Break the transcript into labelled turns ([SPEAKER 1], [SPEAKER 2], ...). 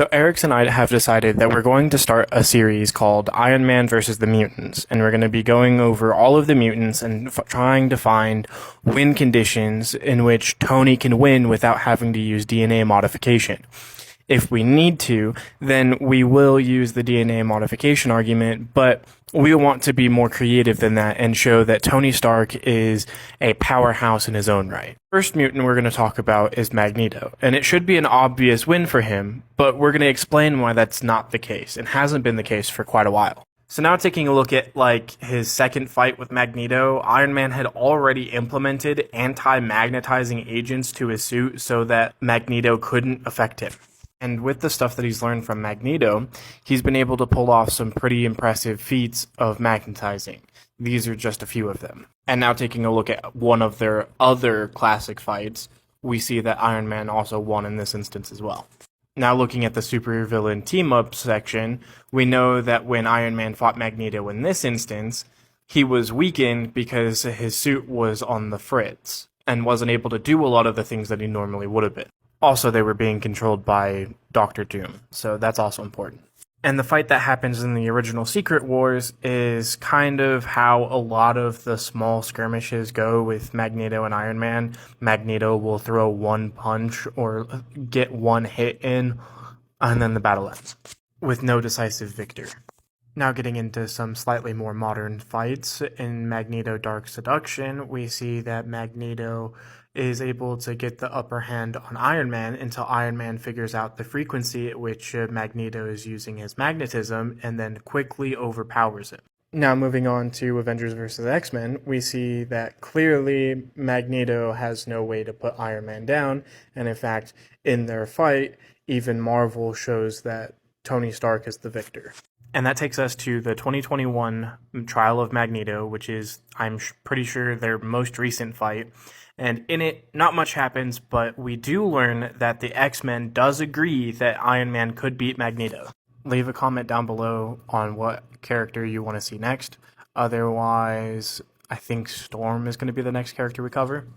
[SPEAKER 1] So Erics and I have decided that we're going to start a series called Iron Man versus the Mutants, and we're going to be going over all of the mutants and trying to find win conditions in which Tony can win without having to use DNA modification. If we need to, then we will use the DNA modification argument, but we want to be more creative than that and show that Tony Stark is a powerhouse in his own right. First mutant we're going to talk about is Magneto, and it should be an obvious win for him, but we're going to explain why that's not the case and hasn't been the case for quite a while. So now taking a look at his second fight with Magneto, Iron Man had already implemented anti-magnetizing agents to his suit so that Magneto couldn't affect him. And with the stuff that he's learned from Magneto, he's been able to pull off some pretty impressive feats of magnetizing. These are just a few of them. And now taking a look at one of their other classic fights, we see that Iron Man also won in this instance as well. Now looking at the supervillain team-up section, we know that when Iron Man fought Magneto in this instance, he was weakened because his suit was on the fritz and wasn't able to do a lot of the things that he normally would have been. Also, they were being controlled by Doctor Doom, so that's also important. And the fight that happens in the original Secret Wars is kind of how a lot of the small skirmishes go with Magneto and Iron Man. Magneto will throw one punch or get one hit in, and then the battle ends, with no decisive victor. Now getting into some slightly more modern fights, in Magneto Dark Seduction, we see that Magneto is able to get the upper hand on Iron Man until Iron Man figures out the frequency at which Magneto is using his magnetism and then quickly overpowers him. Now moving on to Avengers vs. X-Men, we see that clearly Magneto has no way to put Iron Man down, and in fact, in their fight, even Marvel shows that Tony Stark is the victor. And that takes us to the 2021 Trial of Magneto, which is, I'm pretty sure, their most recent fight. And in it, not much happens, but we do learn that the X-Men does agree that Iron Man could beat Magneto. Leave a comment down below on what character you want to see next. Otherwise, I think Storm is going to be the next character we cover.